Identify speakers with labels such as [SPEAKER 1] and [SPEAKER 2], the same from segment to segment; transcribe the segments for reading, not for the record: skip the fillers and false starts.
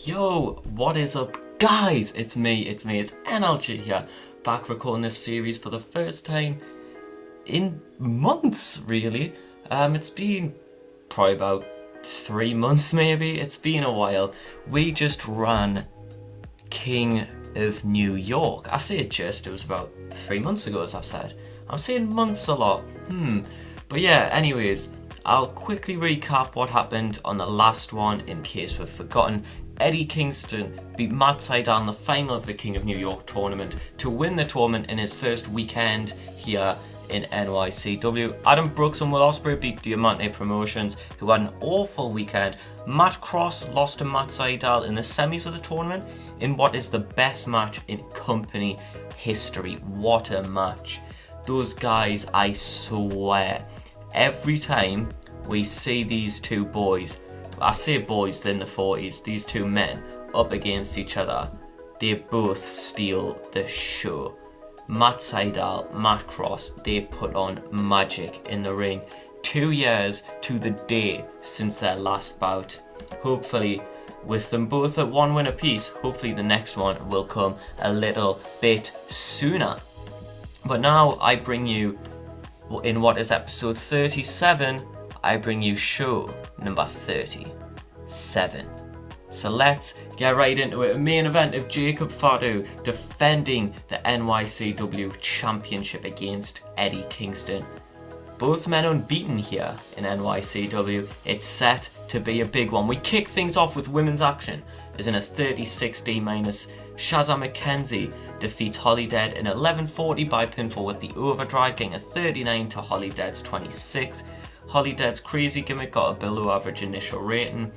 [SPEAKER 1] Yo, what is up, guys? It's NLG here, back recording this series for the first time in months, really. It's been probably about 3 months, maybe. It's been a while. We just ran King of New York. I say it was about 3 months ago, as I've said. I'm saying months a lot. But yeah, anyways, I'll quickly recap what happened on the last one in case we've forgotten. Eddie Kingston beat Matt Seidel in the final of the King of New York tournament to win the tournament in his first weekend here in NYCW. Adam Brooks and Will Ospreay beat Diamante Promotions, who had an awful weekend. Matt Cross lost to Matt Seidel in the semis of the tournament in what is the best match in company history. What a match. Those guys, I swear, every time we see these two boys, I say boys, they're in the 40s, these two men up against each other, they both steal the show. Matt Seidel, Matt Cross, they put on magic in the ring. 2 years to the day since their last bout. Hopefully, with them both at 1 win apiece, hopefully the next one will come a little bit sooner. But now I bring you, in what is episode 37, I bring you show number 37. So let's get right into it. A main event of Jacob Fatu defending the NYCW Championship against Eddie Kingston. Both men unbeaten here in NYCW. It's set to be a big one. We kick things off with women's action, as in a 36D-. Shazza McKenzie defeats Holly Dead in 11:40 by pinfall with the overdrive, getting a 39 to Holly Dead's 26. Holly Dead's crazy gimmick got a below average initial rating.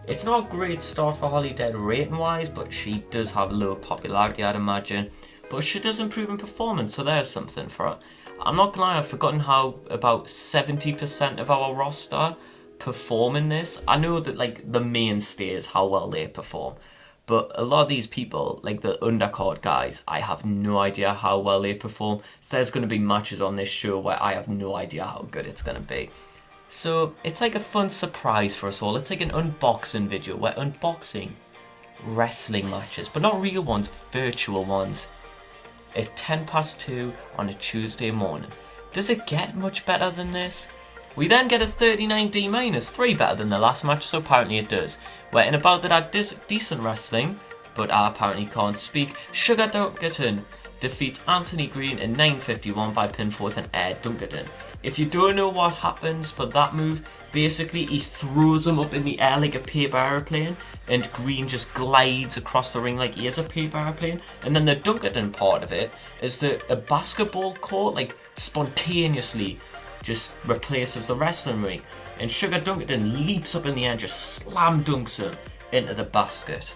[SPEAKER 1] It's not a great start for Holly Dead rating wise, but she does have low popularity, I'd imagine. But she does improve in performance, so there's something for her. I'm not gonna lie, I've forgotten how about 70% of our roster perform in this. I know that like the mainstays, how well they perform. But a lot of these people, like the undercard guys, I have no idea how well they perform. So there's going to be matches on this show where I have no idea how good it's going to be. So it's like a fun surprise for us all. It's like an unboxing video. We're unboxing wrestling matches, but not real ones, virtual ones. At 2:10 on a Tuesday morning. Does it get much better than this? We then get a 39D-, 3 better than the last match, so apparently it does. We're in a bout that had decent wrestling, but I apparently can't speak. Sugar Dunkerton defeats Anthony Green in 9:51 by pinfall with an air Dunkerton. If you don't know what happens for that move, basically he throws him up in the air like a paper aeroplane, and Green just glides across the ring like he is a paper aeroplane. And then the Dunkerton part of it is that a basketball court, like, spontaneously just replaces the wrestling ring, and Sugar Dunkerton leaps up in the air and just slam dunks him into the basket.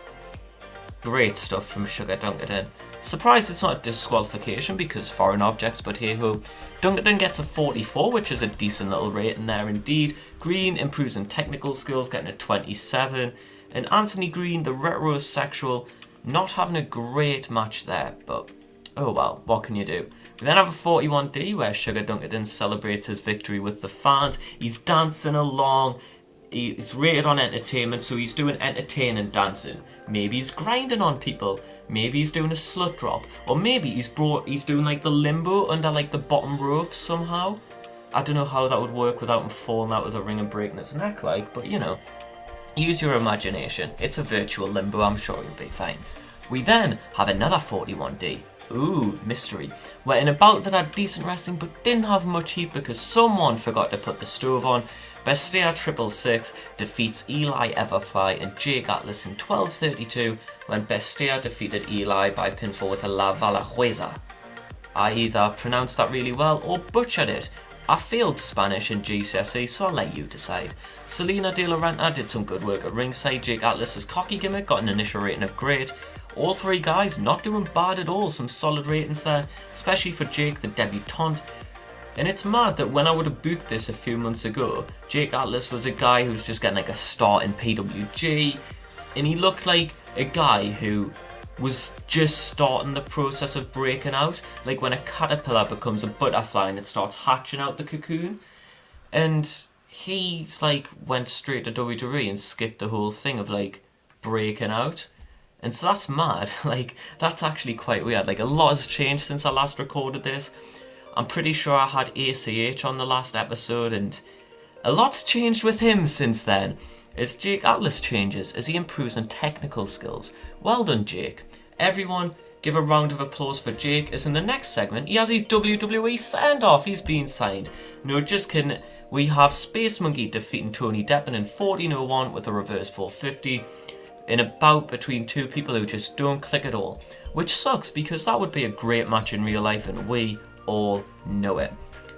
[SPEAKER 1] Great stuff from Sugar Dunkerton. Surprised it's not a disqualification because foreign objects, but hey ho. Dunkerton gets a 44, which is a decent little rating there indeed. Green improves in technical skills, getting a 27. And Anthony Green, the retrosexual, not having a great match there, but oh well, what can you do? We then have a 41D where Sugar Dunkerton celebrates his victory with the fans. He's dancing along. He's rated on entertainment, so he's doing entertaining dancing. Maybe he's grinding on people. Maybe he's doing a slut drop. Or maybe he's doing like the limbo under like the bottom rope somehow. I don't know how that would work without him falling out of the ring and breaking his neck like, but you know. Use your imagination. It's a virtual limbo, I'm sure you'll be fine. We then have another 41D. Ooh, mystery. We're in a bout that had decent wrestling but didn't have much heat because someone forgot to put the stove on. Bestia 666 defeats Eli Everfly and Jake Atlas in 12:32 when Bestia defeated Eli by pinfall with a La Valajueza. I either pronounced that really well or butchered it. I failed Spanish in GCSE, so I'll let you decide. Selena De La Renta did some good work at ringside. Jake Atlas's cocky gimmick got an initial rating of great. All three guys not doing bad at all, some solid ratings there, especially for Jake the debutante. And it's mad that when I would have booked this a few months ago, Jake Atlas was a guy who was just getting like a start in PWG, and he looked like a guy who was just starting the process of breaking out, like when a caterpillar becomes a butterfly and it starts hatching out the cocoon. And he's like went straight to WWE and skipped the whole thing of like breaking out. And so that's mad. Like, that's actually quite weird. Like, a lot has changed since I last recorded this. I'm pretty sure I had ACH on the last episode, and a lot's changed with him since then. As Jake Atlas changes, as he improves in technical skills. Well done, Jake. Everyone, give a round of applause for Jake, as in the next segment, he has his WWE send-off. He's been signed. No, just kidding. We have Space Monkey defeating Tony Deppen in 14:01 with a reverse 450. In a bout between two people who just don't click at all. Which sucks, because that would be a great match in real life, and we all know it.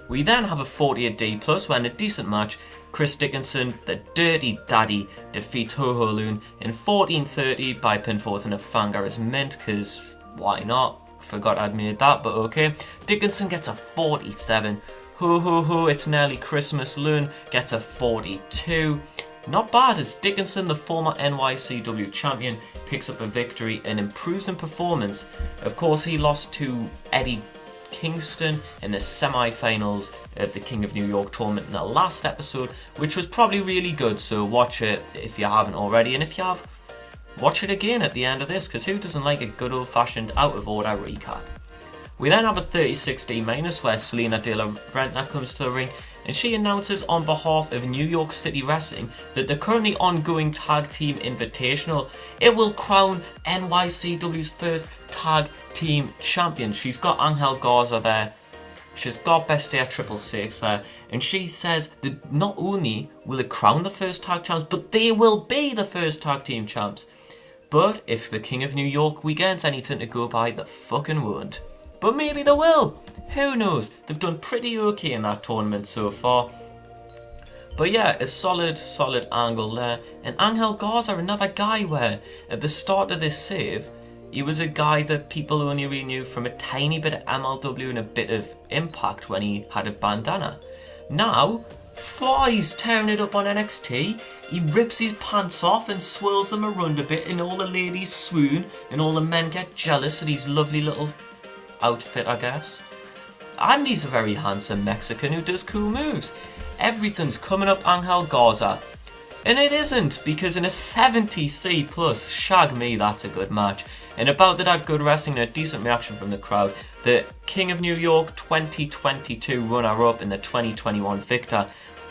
[SPEAKER 1] We then have a 48D+, when a decent match, Chris Dickinson, the Dirty Daddy, defeats Ho Ho Loon in 14:30 by pinfall in a Fanga as mint, because why not? Forgot I'd made that, but okay. Dickinson gets a 47. Ho ho ho, it's nearly Christmas. Loon gets a 42. Not bad, as Dickinson, the former NYCW champion, picks up a victory and improves in performance. Of course, he lost to Eddie Kingston in the semi-finals of the King of New York tournament in the last episode, which was probably really good, so watch it if you haven't already, and if you have, watch it again at the end of this, because who doesn't like a good old-fashioned out-of-order recap? We then have a 36D- where Selena De La Renta comes to the ring, and she announces on behalf of New York City Wrestling that the currently ongoing Tag Team Invitational, it will crown NYCW's first Tag Team Champion. She's got Angel Garza there, she's got Bestia 666 there, and she says that not only will it crown the first Tag Champs, but they will be the first Tag Team Champs. But if the King of New York weekend's anything to go by, they fucking won't. But maybe they will. Who knows? They've done pretty okay in that tournament so far. But yeah, a solid angle there. And Angel Garza, another guy where at the start of this save, he was a guy that people only really knew from a tiny bit of MLW and a bit of Impact when he had a bandana. Now, he's tearing it up on NXT. He rips his pants off and swirls them around a bit, and all the ladies swoon and all the men get jealous of his lovely little outfit, I guess. And he's a very handsome Mexican who does cool moves. Everything's coming up Angel Garza. And it isn't, because in a 70C+, shag me, that's a good match. And about that had good wrestling and a decent reaction from the crowd, the King of New York 2022 runner-up and the 2021 victor,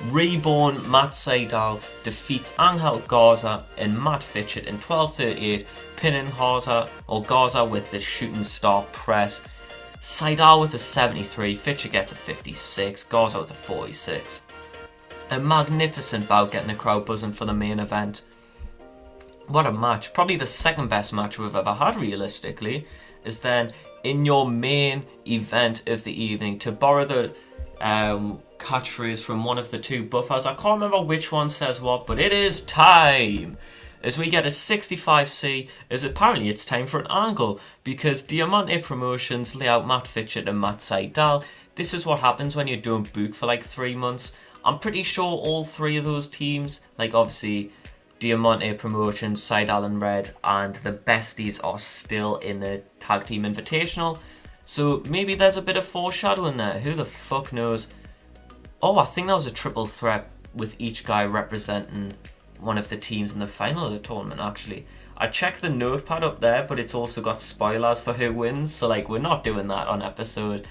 [SPEAKER 1] Reborn Matt Sydal, defeats Angel Garza and Matt Fitchett in 12:38, pinning Garza with the shooting star press. Sydal with a 73, Fitchett gets a 56, Garza with a 46. A magnificent bout, getting the crowd buzzing for the main event. What a match. Probably the second best match we've ever had, realistically. Is then in your main event of the evening, to borrow the catchphrase from one of the two buffers. I can't remember which one says what, but it is time. As we get a 65C, as apparently it's time for an angle, because Diamante Promotions lay out Matt Fitchett and Matt Sydal. This is what happens when you don't book for like 3 months. I'm pretty sure all three of those teams, like obviously Diamante Promotions, Sydal and Red, and the Besties are still in the Tag Team Invitational. So maybe there's a bit of foreshadowing there. Who the fuck knows? Oh, I think that was a triple threat with each guy representing one of the teams in the final of the tournament, actually. I checked the notepad up there, but it's also got spoilers for who wins, so like we're not doing that on episode.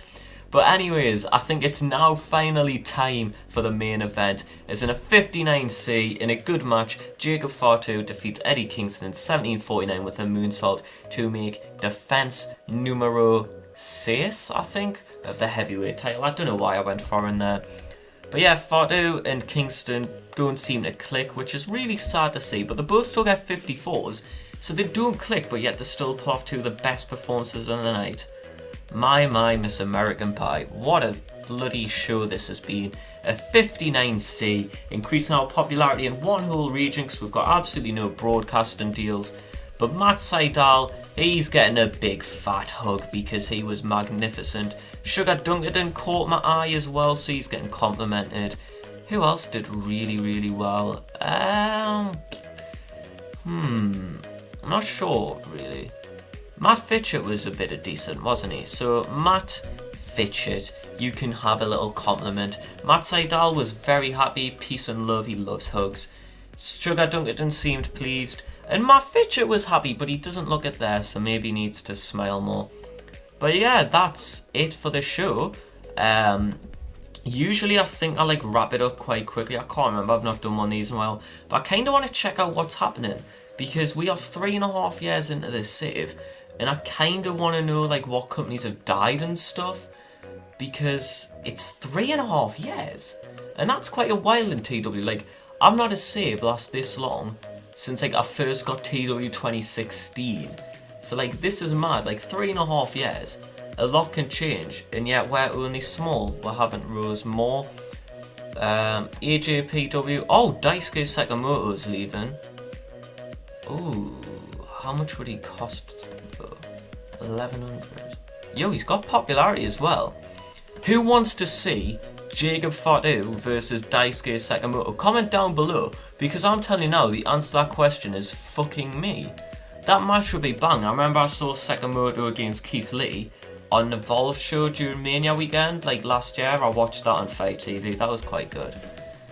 [SPEAKER 1] But anyways, I think it's now finally time for the main event, as in a 59C, in a good match, Jacob Fatu defeats Eddie Kingston in 17:49 with a moonsault to make defense numero 6, I think, of the heavyweight title. I don't know why I went foreign there. But yeah, Fatu and Kingston don't seem to click, which is really sad to see, but they both still get 54s, so they don't click, but yet they still pull off two of the best performances of the night. My, Miss American Pie, what a bloody show this has been. A 59C, increasing our popularity in one whole region because we've got absolutely no broadcasting deals. But Matt Sydal, he's getting a big fat hug because he was magnificent. Sugar Dunkerton caught my eye as well, so he's getting complimented. Who else did really, really well? I'm not sure, really. Matt Fitchett was a bit of decent, wasn't he? So, Matt Fitchett, you can have a little compliment. Matt Sydal was very happy, peace and love, he loves hugs. Sugar Dunkerton seemed pleased. And Matt Fitcher was happy, but he doesn't look it there, so maybe he needs to smile more. But yeah, that's it for the show. Usually I think I like wrap it up quite quickly. I can't remember, I've not done one of these in a while. But I kind of want to check out what's happening, because we are 3.5 years into this save, and I kind of want to know like what companies have died and stuff, because it's 3.5 years, and that's quite a while in TW. Like, I've not a save last this long since like I first got TW 2016. So like, this is mad. Like 3.5 years. A lot can change, and yet we're only small. We haven't rose more. AJPW. Oh, Daisuke Sakamoto's leaving. Ooh, how much would he cost though? 1,100. Yo, he's got popularity as well. Who wants to see Jacob Fatu versus Daisuke Sakamoto? Comment down below, because I'm telling you now, the answer to that question is fucking me. That match would be bang. I remember I saw Sakamoto against Keith Lee on the Evolve show during Mania weekend, like last year. I watched that on Fight TV. That was quite good.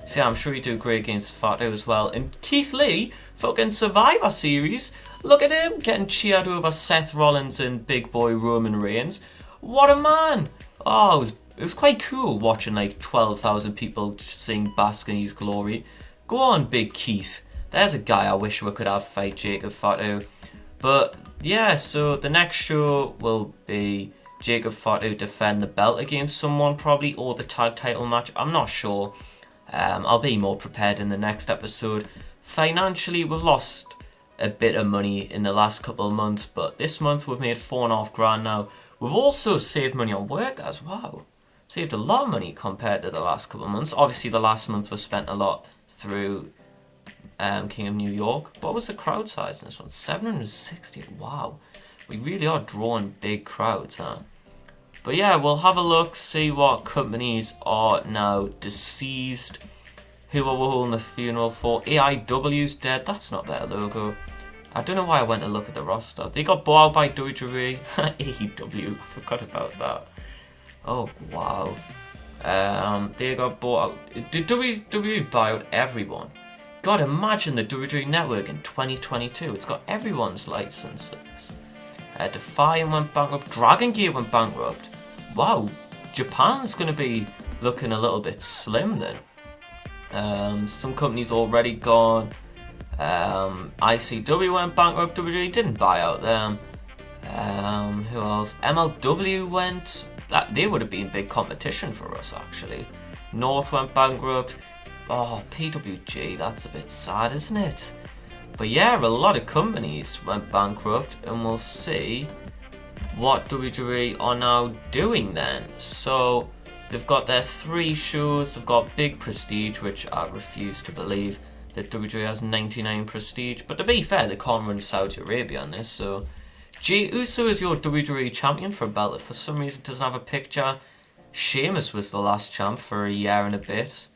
[SPEAKER 1] So yeah, I'm sure he'd do great against Fatu as well. And Keith Lee, fucking Survivor Series. Look at him getting cheered over Seth Rollins and big boy Roman Reigns. What a man! Oh, it was quite cool watching like 12,000 people sing Bask in His Glory. Go on, Big Keith. There's a guy I wish we could have fight Jacob Fatu. But yeah, so the next show will be Jacob Fatu defend the belt against someone probably, or the tag title match. I'm not sure. I'll be more prepared in the next episode. Financially, we've lost a bit of money in the last couple of months, but this month we've made 4.5 grand now. We've also saved money on work as well. Saved a lot of money compared to the last couple of months. Obviously, the last month was spent a lot through King of New York. What was the crowd size in this one? 760. Wow. We really are drawing big crowds, huh? But yeah, we'll have a look, see what companies are now deceased. Who are we holding the funeral for? AIW's dead. That's not their logo. I don't know why I went to look at the roster. They got bought out by WWE. AEW, I forgot about that. Oh, wow. They got bought out. Did WWE buy out everyone? God, imagine the WWE Network in 2022. It's got everyone's licenses. Defiant went bankrupt. Dragon Gate went bankrupt. Wow, Japan's going to be looking a little bit slim then. Some companies already gone. ICW went bankrupt. WWE didn't buy out them. Who else? MLW went. They would have been big competition for us actually. North went bankrupt. Oh, PWG, that's a bit sad, isn't it? But yeah, a lot of companies went bankrupt, and we'll see what WWE are now doing then. So they've got their 3 shows. They've got big prestige, which I refuse to believe that WWE has 99 prestige. But to be fair, they can't run Saudi Arabia on this. So Jey Uso is your WWE champion for a belt that for some reason doesn't have a picture. Sheamus was the last champ for a year and a bit.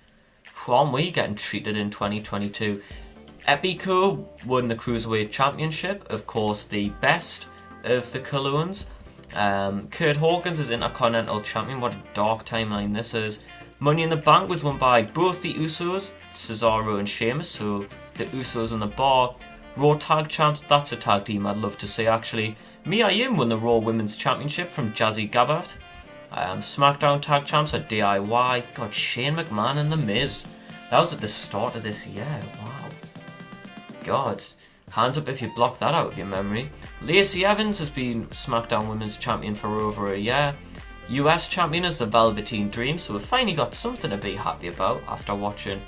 [SPEAKER 1] Aren't we getting treated in 2022? Epico won the Cruiserweight Championship, of course the best of the Colognes. Kurt Hawkins is Intercontinental Champion. What a dark timeline this is. Money in the Bank was won by both the Usos, Cesaro and Sheamus, so the Usos and the Bar. Raw Tag Champs, that's a tag team I'd love to see actually. Mia Yim won the Raw Women's Championship from Jazzy Gabert. SmackDown Tag Champs are DIY. God, Shane McMahon and The Miz. That was at the start of this year, wow. God, hands up if you blocked that out of your memory. Lacey Evans has been SmackDown Women's Champion for over a year. US Champion is the Velveteen Dream, so we've finally got something to be happy about after watching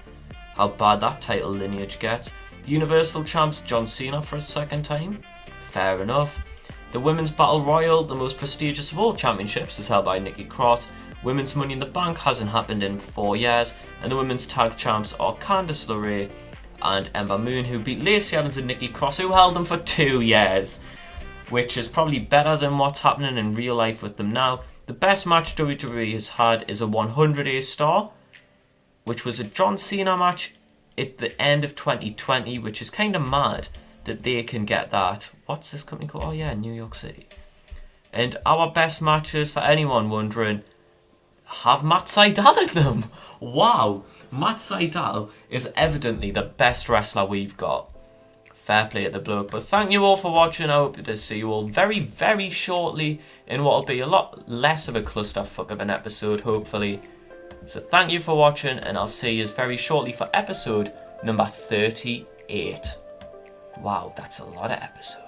[SPEAKER 1] how bad that title lineage gets. Universal Champs John Cena for a second time. Fair enough. The Women's Battle Royal, the most prestigious of all championships, is held by Nikki Cross. Women's Money in the Bank hasn't happened in 4 years, and the Women's Tag Champs are Candice LeRae and Ember Moon, who beat Lacey Evans and Nikki Cross, who held them for 2 years, which is probably better than what's happening in real life with them now. The best match WWE has had is a 100 star, which was a John Cena match at the end of 2020, which is kind of mad that they can get that. What's this company called? Oh yeah, New York City. And our best matches, for anyone wondering, have Matt Sydal in them. Wow, Matt Sydal is evidently the best wrestler we've got. Fair play to the bloke. But thank you all for watching. I hope to see you all very, very shortly in what will be a lot less of a clusterfuck of an episode, hopefully. So thank you for watching, and I'll see you very shortly for episode number 38. Wow, that's a lot of episodes.